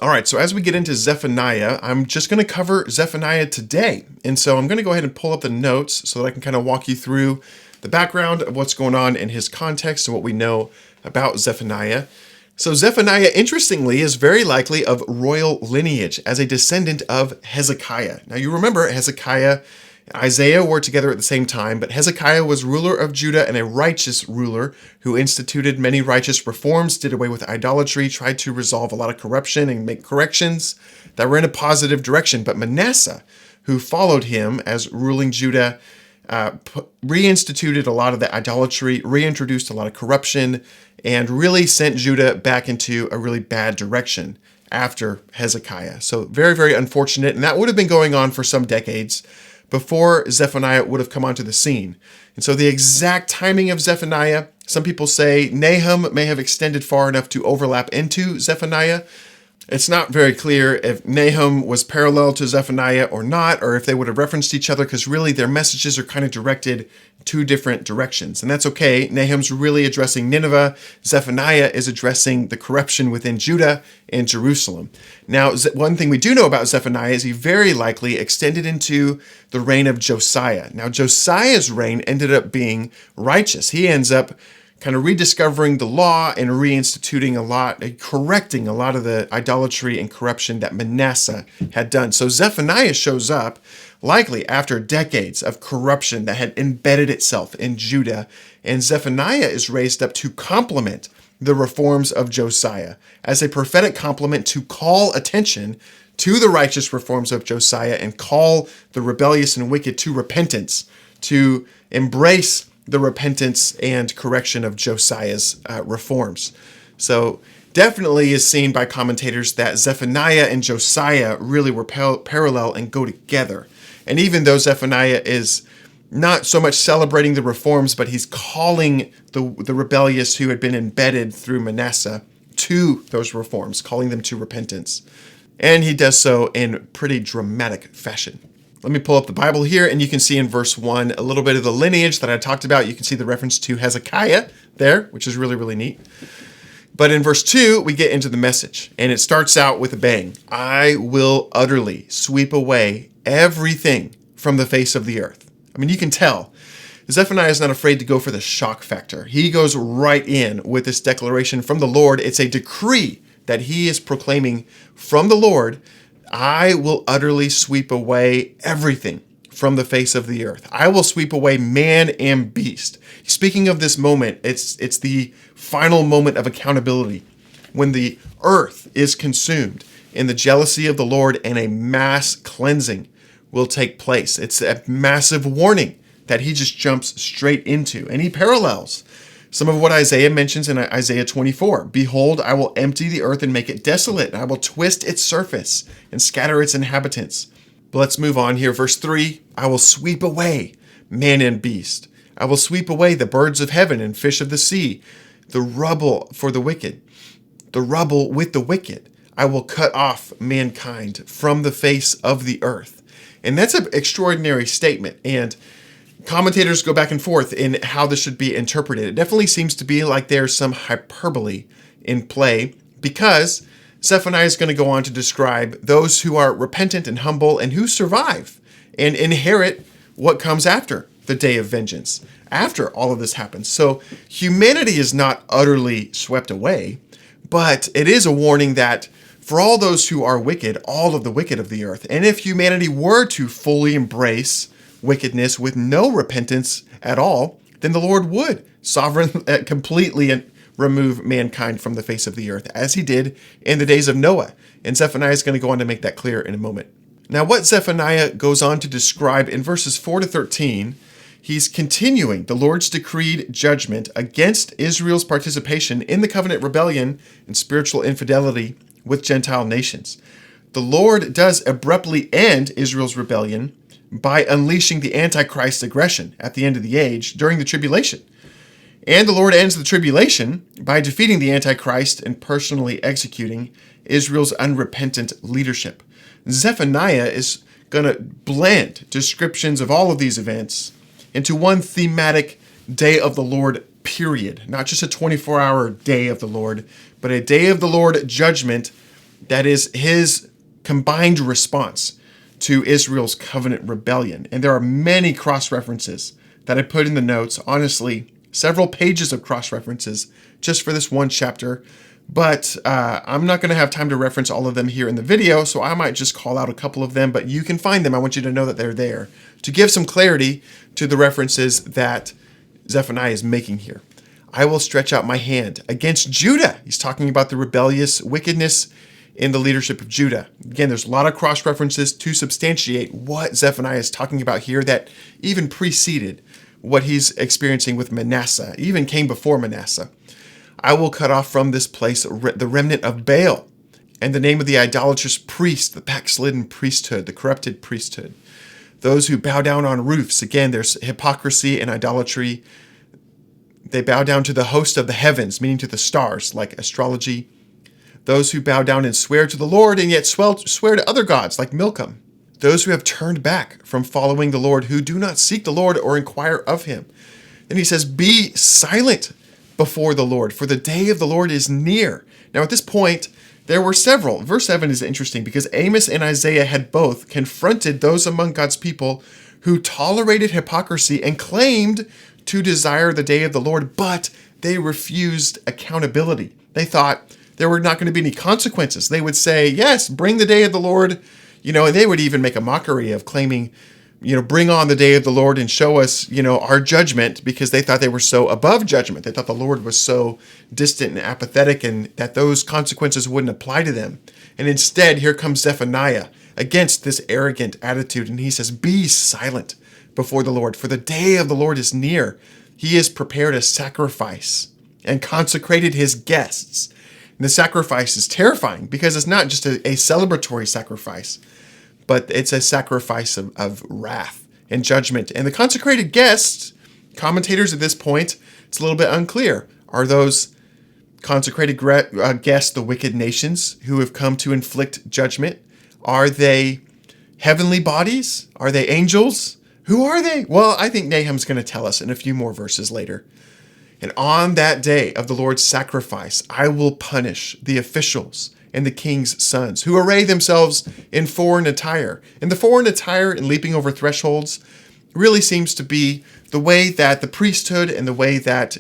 All right, so as we get into Zephaniah, I'm just going to cover Zephaniah today. And so I'm going to go ahead and pull up the notes so that I can kind of walk you through the background of what's going on in his context and what we know about Zephaniah. So Zephaniah, interestingly, is very likely of royal lineage as a descendant of Hezekiah. Now you remember Hezekiah and Isaiah were together at the same time, but Hezekiah was ruler of Judah and a righteous ruler who instituted many righteous reforms, did away with idolatry, tried to resolve a lot of corruption and make corrections that were in a positive direction. But Manasseh, who followed him as ruling Judah, reinstituted a lot of the idolatry, reintroduced a lot of corruption, and really sent Judah back into a really bad direction after Hezekiah. So very, very unfortunate. And that would have been going on for some decades before Zephaniah would have come onto the scene. And so the exact timing of Zephaniah, some people say Nahum may have extended far enough to overlap into Zephaniah. It's not very clear if Nahum was parallel to Zephaniah or not, or if they would have referenced each other, because really their messages are kind of directed two different directions. And that's okay. Nahum's really addressing Nineveh. Zephaniah is addressing the corruption within Judah and Jerusalem. Now, one thing we do know about Zephaniah is he very likely extended into the reign of Josiah. Now, Josiah's reign ended up being righteous. He ends up kind of rediscovering the law and reinstituting correcting a lot of the idolatry and corruption that Manasseh had done. So Zephaniah shows up likely after decades of corruption that had embedded itself in Judah, and Zephaniah is raised up to complement the reforms of Josiah as a prophetic complement to call attention to the righteous reforms of Josiah and call the rebellious and wicked to repentance, to embrace the repentance and correction of Josiah's reforms. So definitely is seen by commentators that Zephaniah and Josiah really were parallel and go together. And even though Zephaniah is not so much celebrating the reforms, but he's calling the rebellious who had been embedded through Manasseh to those reforms, calling them to repentance. And he does so in pretty dramatic fashion. Let me pull up the Bible here, and you can see in verse 1 a little bit of the lineage that I talked about. You can see the reference to Hezekiah there, which is really, really neat. But in verse 2, we get into the message, and it starts out with a bang. I will utterly sweep away everything from the face of the earth. I mean, you can tell. Zephaniah is not afraid to go for the shock factor. He goes right in with this declaration from the Lord. It's a decree that he is proclaiming from the Lord. I will utterly sweep away everything from the face of the earth. I will sweep away man and beast. Speaking of this moment, it's the final moment of accountability when the earth is consumed in the jealousy of the Lord and a mass cleansing will take place. It's a massive warning that he just jumps straight into, and he parallels some of what Isaiah mentions in Isaiah 24. Behold, I will empty the earth and make it desolate, and I will twist its surface and scatter its inhabitants. But let's move on here. Verse 3, I will sweep away man and beast. I will sweep away the birds of heaven and fish of the sea, the rubble for the wicked, the rubble with the wicked. I will cut off mankind from the face of the earth. And that's an extraordinary statement. And commentators go back and forth in how this should be interpreted. It definitely seems to be like there's some hyperbole in play, because Zephaniah is going to go on to describe those who are repentant and humble and who survive and inherit what comes after the day of vengeance, after all of this happens. So humanity is not utterly swept away, but it is a warning that for all those who are wicked, all of the wicked of the earth, and if humanity were to fully embrace wickedness with no repentance at all, then the Lord would completely remove mankind from the face of the earth, as he did in the days of Noah. And Zephaniah is going to go on to make that clear in a moment. Now, what Zephaniah goes on to describe in verses 4 to 13, he's continuing the Lord's decreed judgment against Israel's participation in the covenant rebellion and spiritual infidelity with Gentile nations. The Lord does abruptly end Israel's rebellion by unleashing the Antichrist aggression at the end of the age during the tribulation. And the Lord ends the tribulation by defeating the Antichrist and personally executing Israel's unrepentant leadership. Zephaniah is going to blend descriptions of all of these events into one thematic day of the Lord period. Not just a 24-hour day of the Lord, but a day of the Lord judgment That is his combined response to Israel's covenant rebellion. And there are many cross-references that I put in the notes. Honestly, several pages of cross-references just for this one chapter. But I'm not going to have time to reference all of them here in the video, so I might just call out a couple of them, but you can find them. I want you to know that they're there to give some clarity to the references that Zephaniah is making here. I will stretch out my hand against Judah. He's talking about the rebellious wickedness in the leadership of Judah. Again, there's a lot of cross-references to substantiate what Zephaniah is talking about here that even preceded what he's experiencing with Manasseh, even came before Manasseh. I will cut off from this place the remnant of Baal and the name of the idolatrous priest, the backslidden priesthood, the corrupted priesthood. Those who bow down on roofs. Again, there's hypocrisy and idolatry. They bow down to the host of the heavens, meaning to the stars, like astrology. Those who bow down and swear to the Lord and yet swear to other gods, like Milcom. Those who have turned back from following the Lord, who do not seek the Lord or inquire of him. Then he says, be silent before the Lord, for the day of the Lord is near. Now at this point, there were several. Verse 7 is interesting because Amos and Isaiah had both confronted those among God's people who tolerated hypocrisy and claimed to desire the day of the Lord, but they refused accountability. They thought there were not going to be any consequences. They would say, yes, bring the day of the Lord, and they would even make a mockery of claiming, bring on the day of the Lord and show us, our judgment, because they thought they were so above judgment. They thought the Lord was so distant and apathetic and that those consequences wouldn't apply to them. And instead, here comes Zephaniah against this arrogant attitude. And he says, be silent before the Lord, for the day of the Lord is near. He has prepared a sacrifice and consecrated his guests. And the sacrifice is terrifying because it's not just a celebratory sacrifice, but it's a sacrifice of wrath and judgment. And the consecrated guests, commentators at this point, it's a little bit unclear. Are those consecrated guests the wicked nations who have come to inflict judgment? Are they heavenly bodies? Are they angels? Who are they? Well, I think Nahum's going to tell us in a few more verses later. And on that day of the Lord's sacrifice, I will punish the officials and the king's sons who array themselves in foreign attire. And the foreign attire and leaping over thresholds really seems to be the way that the priesthood and the way that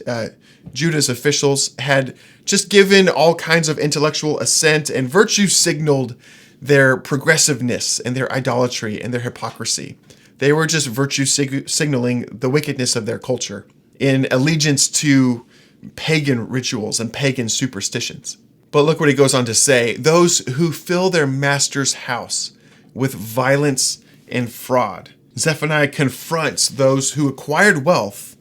Judah's officials had just given all kinds of intellectual assent and virtue signaled their progressiveness and their idolatry and their hypocrisy. They were just virtue signaling the wickedness of their culture in allegiance to pagan rituals and pagan superstitions. But look what he goes on to say. Those who fill their master's house with violence and fraud. Zephaniah confronts those who acquired wealth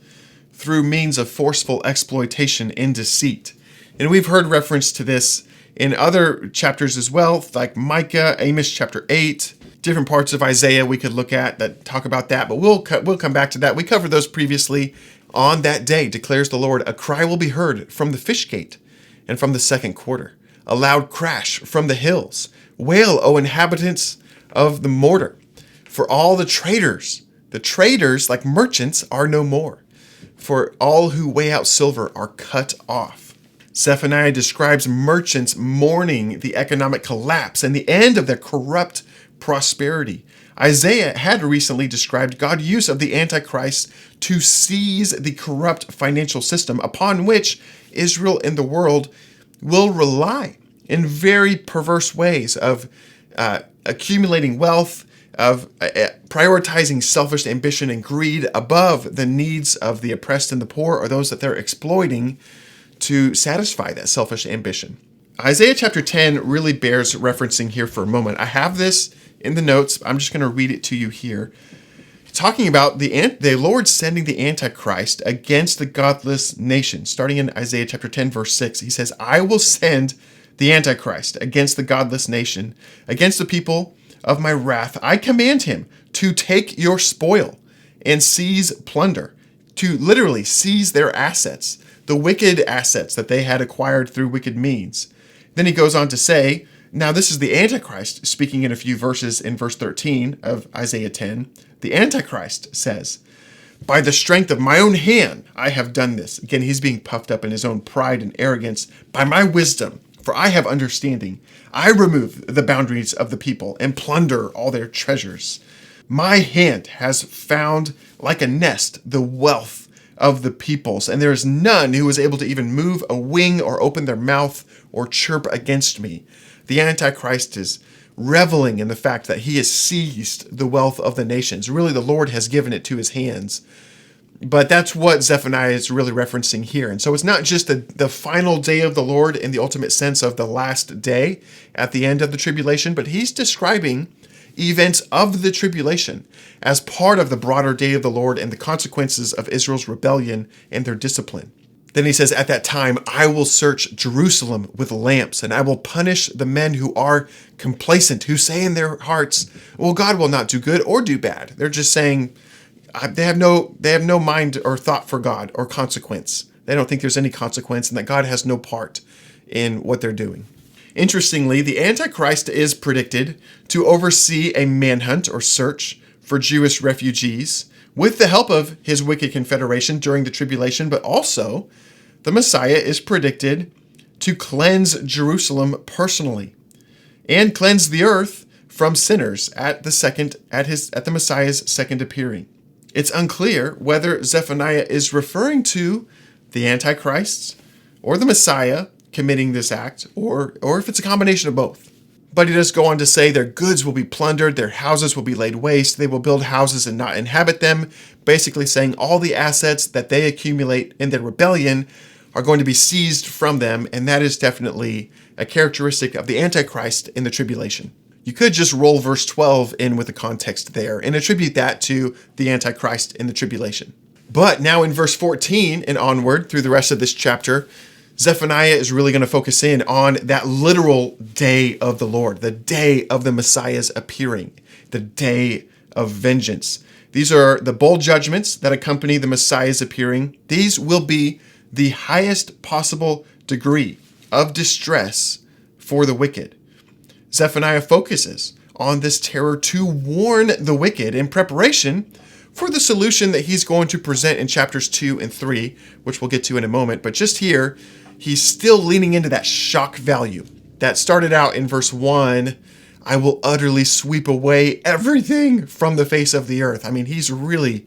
through means of forceful exploitation and deceit. And we've heard reference to this in other chapters as well, like Micah, Amos chapter 8, different parts of Isaiah we could look at that talk about that, but we'll come back to that. We covered those previously. On that day, declares the Lord, a cry will be heard from the fish gate and from the second quarter, a loud crash from the hills. Wail, O inhabitants of the mortar, for all the traders like merchants are no more, for all who weigh out silver are cut off. Zephaniah describes merchants mourning the economic collapse and the end of their corrupt prosperity. Isaiah had recently described God's use of the Antichrist to seize the corrupt financial system upon which Israel and the world will rely in very perverse ways of accumulating wealth, of prioritizing selfish ambition and greed above the needs of the oppressed and the poor or those that they're exploiting to satisfy that selfish ambition. Isaiah chapter 10 really bears referencing here for a moment. I have this in the notes. I'm just going to read it to you here. Talking about the Lord sending the Antichrist against the godless nation. Starting in Isaiah chapter 10, verse 6, he says, I will send the Antichrist against the godless nation, against the people of my wrath. I command him to take your spoil and seize plunder, to literally seize their assets, the wicked assets that they had acquired through wicked means. Then he goes on to say, now this is the Antichrist speaking in a few verses in verse 13 of Isaiah 10. The Antichrist says, by the strength of my own hand, I have done this. Again, he's being puffed up in his own pride and arrogance. By my wisdom, For I have understanding. I remove the boundaries of the people and plunder all their treasures. My hand has found like a nest the wealth of the peoples, and there is none who is able to even move a wing or open their mouth or chirp against me. The Antichrist is reveling in the fact that he has seized the wealth of the nations. Really, the Lord has given it to his hands. But that's what Zephaniah is really referencing here. And so it's not just the final day of the Lord in the ultimate sense of the last day at the end of the tribulation, but he's describing events of the tribulation as part of the broader day of the Lord and the consequences of Israel's rebellion and their discipline. Then he says, at that time, I will search Jerusalem with lamps, and I will punish the men who are complacent, who say in their hearts, well, God will not do good or do bad. They're just saying they have no mind or thought for God or consequence. They don't think there's any consequence and that God has no part in what they're doing. Interestingly, the Antichrist is predicted to oversee a manhunt or search for Jewish refugees with the help of his wicked confederation during the tribulation, but also the Messiah is predicted to cleanse Jerusalem personally and cleanse the earth from sinners at the Messiah's second appearing. It's unclear whether Zephaniah is referring to the Antichrist or the Messiah committing this act, or if it's a combination of both. But he does go on to say their goods will be plundered, their houses will be laid waste, they will build houses and not inhabit them, basically saying all the assets that they accumulate in their rebellion are going to be seized from them, and that is definitely a characteristic of the Antichrist in the tribulation. You could just roll verse 12 in with the context there and attribute that to the Antichrist in the tribulation. But now in verse 14 and onward through the rest of this chapter, Zephaniah is really going to focus in on that literal day of the Lord, the day of the Messiah's appearing, the day of vengeance. These are the bold judgments that accompany the Messiah's appearing. These will be the highest possible degree of distress for the wicked. Zephaniah focuses on this terror to warn the wicked in preparation for the solution that he's going to present in chapters 2 and 3, which we'll get to in a moment. But just here, he's still leaning into that shock value that started out in verse 1. I will utterly sweep away everything from the face of the earth. He's really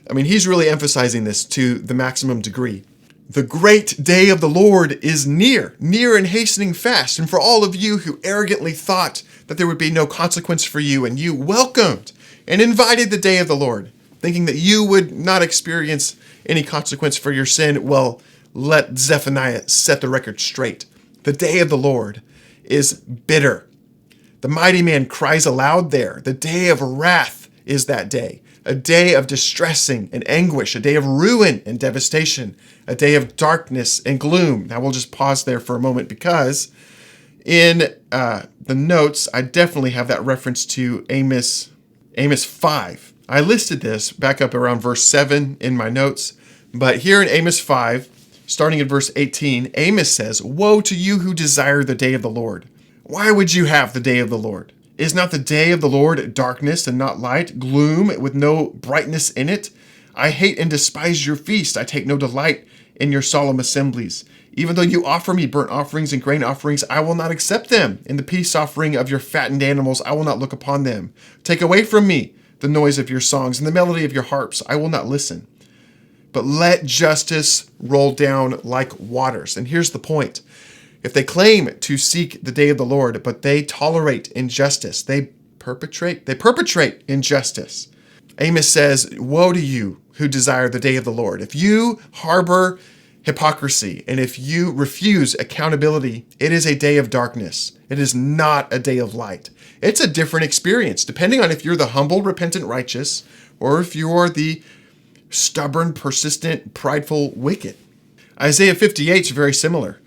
emphasizing this to the maximum degree. The great day of the Lord is near and hastening fast. And for all of you who arrogantly thought that there would be no consequence for you, and you welcomed and invited the day of the Lord, thinking that you would not experience any consequence for your sin, well, let Zephaniah set the record straight. The day of the Lord is bitter. The mighty man cries aloud there. The day of wrath is that day. A day of distressing and anguish, a day of ruin and devastation, a day of darkness and gloom. Now we'll just pause there for a moment because in the notes, I definitely have that reference to Amos 5. I listed this back up around verse 7 in my notes, but here in Amos 5, starting in verse 18, Amos says, "Woe to you who desire the day of the Lord. Why would you have the day of the Lord? Is not the day of the Lord darkness and not light, gloom with no brightness in it? I hate and despise your feast. I take no delight in your solemn assemblies. Even though you offer me burnt offerings and grain offerings, I will not accept them. In the peace offering of your fattened animals, I will not look upon them. Take away from me the noise of your songs and the melody of your harps. I will not listen. But let justice roll down like waters." And here's the point. If they claim to seek the day of the Lord, but they tolerate injustice, they perpetrate injustice. Amos says, woe to you who desire the day of the Lord. If you harbor hypocrisy and if you refuse accountability, it is a day of darkness. It is not a day of light. It's a different experience, depending on if you're the humble, repentant, righteous, or if you are the stubborn, persistent, prideful, wicked. Isaiah 58 is very similar.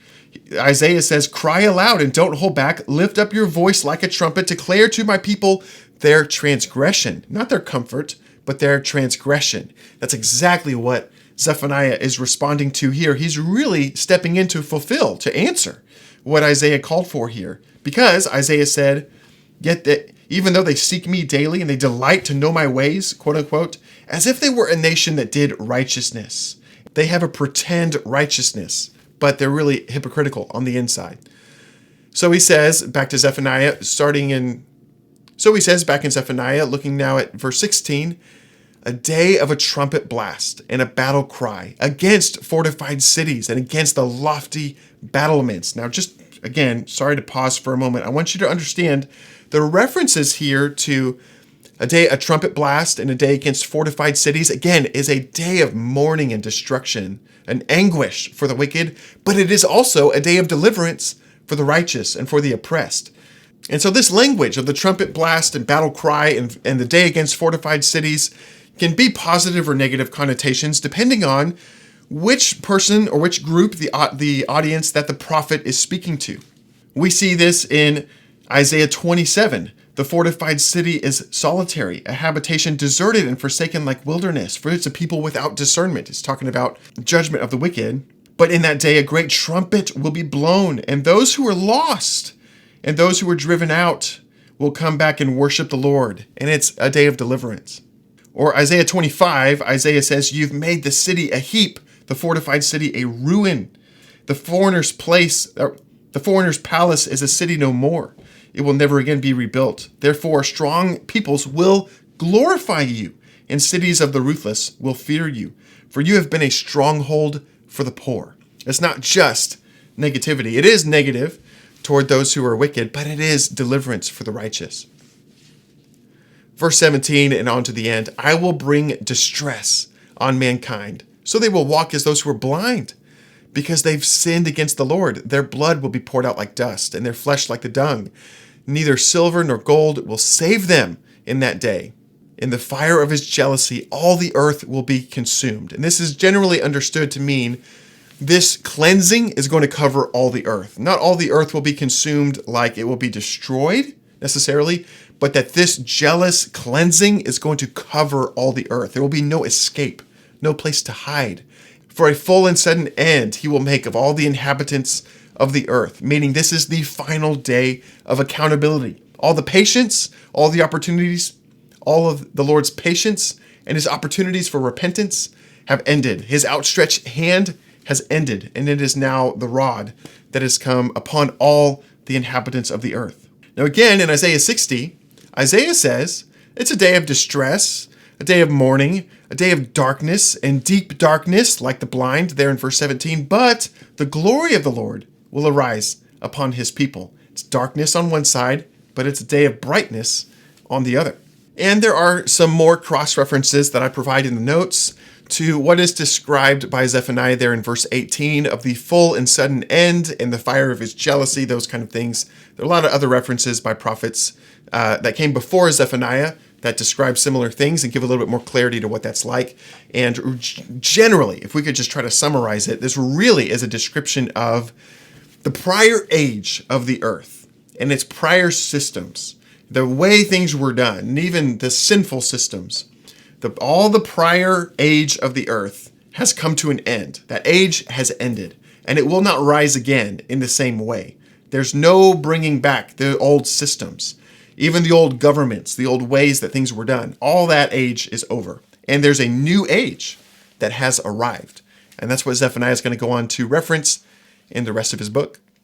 Isaiah says, "Cry aloud and don't hold back. Lift up your voice like a trumpet. Declare to my people their transgression," not their comfort, but their transgression. That's exactly what Zephaniah is responding to here. He's really stepping in to fulfill, to answer what Isaiah called for here. Because Isaiah said, "Yet that even though they seek me daily and they delight to know my ways," quote unquote, as if they were a nation that did righteousness. They have a pretend righteousness. but they're really hypocritical on the inside. So he says, back to Zephaniah, back in Zephaniah, looking now at verse 16, a day of a trumpet blast and a battle cry against fortified cities and against the lofty battlements. Now, just again, sorry to pause for a moment. I want you to understand the references here to a trumpet blast and a day against fortified cities, again, is a day of mourning and destruction and anguish for the wicked, but it is also a day of deliverance for the righteous and for the oppressed. And so this language of the trumpet blast and battle cry and the day against fortified cities can be positive or negative connotations depending on which person or which group, the audience that the prophet is speaking to. We see this in Isaiah 27. The fortified city is solitary, a habitation deserted and forsaken like wilderness, for it's a people without discernment. It's talking about judgment of the wicked. But in that day, a great trumpet will be blown, and those who are lost and those who are driven out will come back and worship the Lord, and it's a day of deliverance. Or Isaiah 25, Isaiah says, you've made the city a heap, the fortified city a ruin. The foreigner's palace is a city no more. It will never again be rebuilt. Therefore, strong peoples will glorify you, and cities of the ruthless will fear you. For you have been a stronghold for the poor. It's not just negativity. It is negative toward those who are wicked, but it is deliverance for the righteous. Verse 17 and on to the end, I will bring distress on mankind, so they will walk as those who are blind. Because they've sinned against the Lord, their blood will be poured out like dust, and their flesh like the dung. Neither silver nor gold will save them in that day. In the fire of his jealousy, all the earth will be consumed. And this is generally understood to mean this cleansing is going to cover all the earth. Not all the earth will be consumed like it will be destroyed necessarily, but that this jealous cleansing is going to cover all the earth. There will be no escape, no place to hide. For a full and sudden end he will make of all the inhabitants of the earth, meaning this is the final day of accountability. All the patience, all the opportunities, all of the Lord's patience and his opportunities for repentance have ended. His outstretched hand has ended, and it is now the rod that has come upon all the inhabitants of the earth. Now again, in Isaiah 60, Isaiah says it's a day of distress, a day of mourning, a day of darkness and deep darkness like the blind there in verse 17, but the glory of the Lord will arise upon his people. It's darkness on one side, but it's a day of brightness on the other. And there are some more cross-references that I provide in the notes to what is described by Zephaniah there in verse 18 of the full and sudden end and the fire of his jealousy, those kind of things. There are a lot of other references by prophets that came before Zephaniah that describe similar things and give a little bit more clarity to what that's like. And generally, if we could just try to summarize it, this really is a description of the prior age of the earth and its prior systems, the way things were done, and even the sinful systems. All the prior age of the earth has come to an end. That age has ended, and it will not rise again in the same way. There's no bringing back the old systems, even the old governments, the old ways that things were done. All that age is over, and there's a new age that has arrived. And that's what Zephaniah is going to go on to reference in the rest of his book.